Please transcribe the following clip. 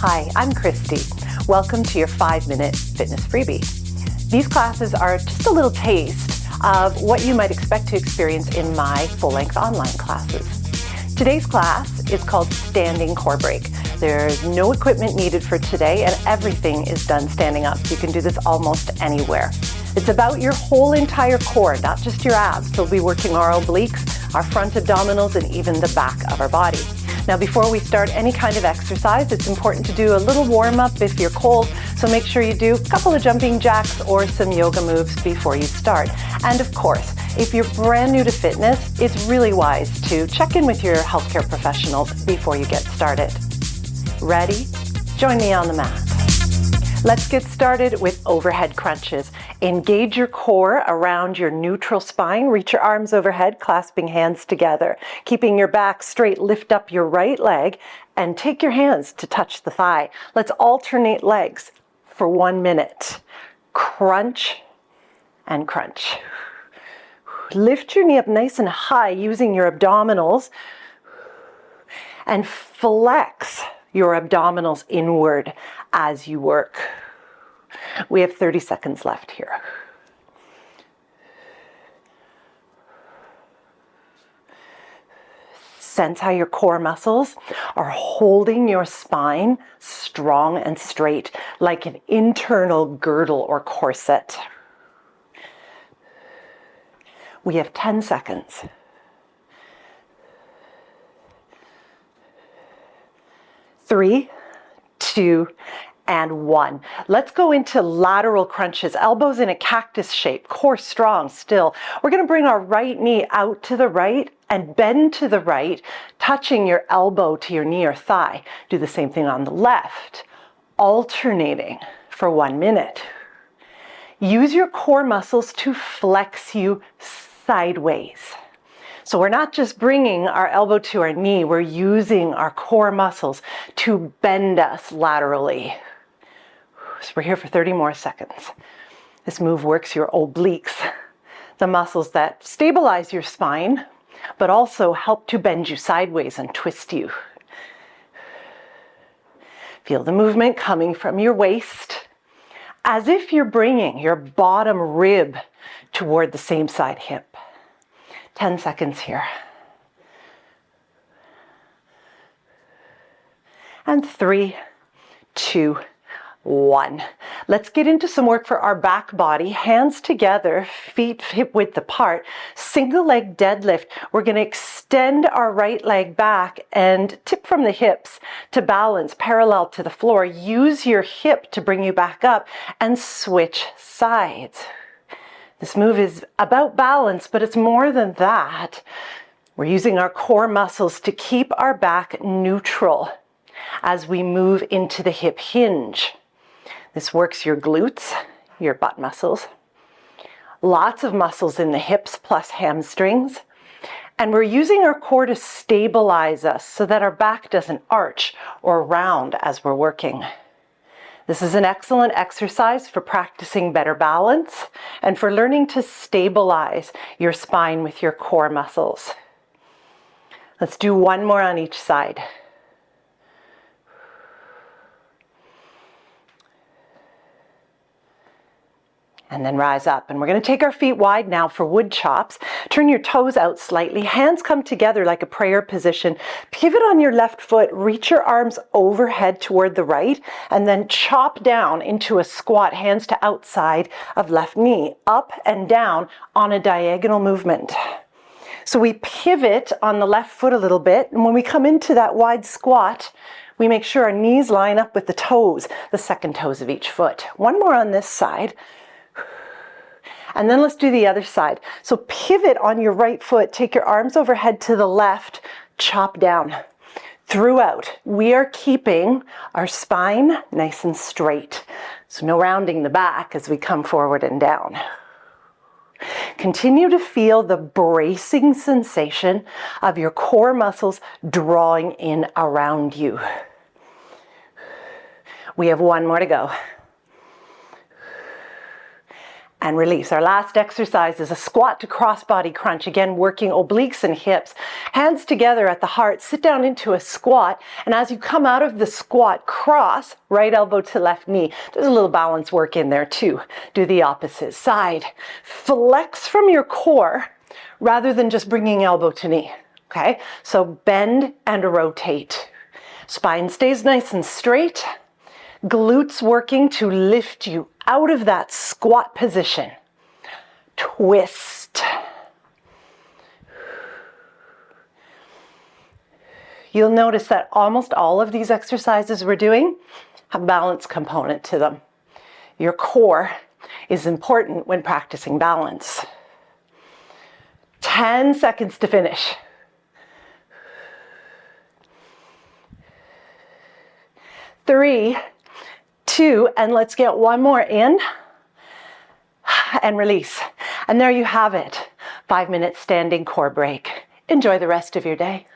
Hi, I'm Christy. Welcome to your 5-minute fitness freebie. These classes are just a little taste of what you might expect to experience in my full-length online classes. Today's class is called Standing Core Break. There's no equipment needed for today and everything is done standing up. You can do this almost anywhere. It's about your whole entire core, not just your abs. So we'll be working our obliques, our front abdominals, and even the back of our body. Now, before we start any kind of exercise, it's important to do a little warm-up if you're cold, so make sure you do a couple of jumping jacks or some yoga moves before you start. And of course, if you're brand new to fitness, it's really wise to check in with your healthcare professionals before you get started. Ready? Join me on the mat. Let's get started with overhead crunches. Engage your core around your neutral spine. Reach your arms overhead, clasping hands together. Keeping your back straight, lift up your right leg and take your hands to touch the thigh. Let's alternate legs for 1 minute. Crunch and crunch. Lift your knee up nice and high using your abdominals and flex your abdominals inward as you work. We have 30 seconds left here. Sense how your core muscles are holding your spine strong and straight, like an internal girdle or corset. We have 10 seconds. 3, 2, and 1. Let's go into lateral crunches, elbows in a cactus shape, core strong still. We're going to bring our right knee out to the right and bend to the right, touching your elbow to your knee or thigh. Do the same thing on the left, alternating for 1 minute. Use your core muscles to flex you sideways. So we're not just bringing our elbow to our knee, we're using our core muscles to bend us laterally. So we're here for 30 more seconds. This move works your obliques, the muscles that stabilize your spine, but also help to bend you sideways and twist you. Feel the movement coming from your waist, as if you're bringing your bottom rib toward the same side hip. 10 seconds here. And 3, 2, 1. Let's get into some work for our back body. Hands together, feet hip width apart. Single leg deadlift. We're going to extend our right leg back and tip from the hips to balance parallel to the floor. Use your hip to bring you back up and switch sides. This move is about balance, but it's more than that. We're using our core muscles to keep our back neutral as we move into the hip hinge. This works your glutes, your butt muscles, lots of muscles in the hips plus hamstrings. And we're using our core to stabilize us so that our back doesn't arch or round as we're working. This is an excellent exercise for practicing better balance and for learning to stabilize your spine with your core muscles. Let's do 1 more on each side. And then rise up. And we're going to take our feet wide now for wood chops. Turn your toes out slightly. Hands come together like a prayer position. Pivot on your left foot. Reach your arms overhead toward the right. And then chop down into a squat, hands to outside of left knee. Up and down on a diagonal movement. So we pivot on the left foot a little bit. And when we come into that wide squat, we make sure our knees line up with the toes, the second toes of each foot. 1 more on this side. And then let's do the other side. So pivot on your right foot, take your arms overhead to the left, chop down. Throughout, we are keeping our spine nice and straight. So no rounding the back as we come forward and down. Continue to feel the bracing sensation of your core muscles drawing in around you. We have 1 more to go. and release. Our last exercise is a squat to crossbody crunch. Again, working obliques and hips. Hands together at the heart. Sit down into a squat, and as you come out of the squat, cross, right elbow to left knee. There's a little balance work in there too. Do the opposite side. Flex from your core rather than just bringing elbow to knee. Okay, so bend and rotate. Spine stays nice and straight. Glutes working to lift you out of that squat position. Twist. You'll notice that almost all of these exercises we're doing have a balance component to them. Your core is important when practicing balance. 10 seconds to finish. 3, 2, and let's get one more in and release. And there you have it. 5-minute standing core break. Enjoy the rest of your day.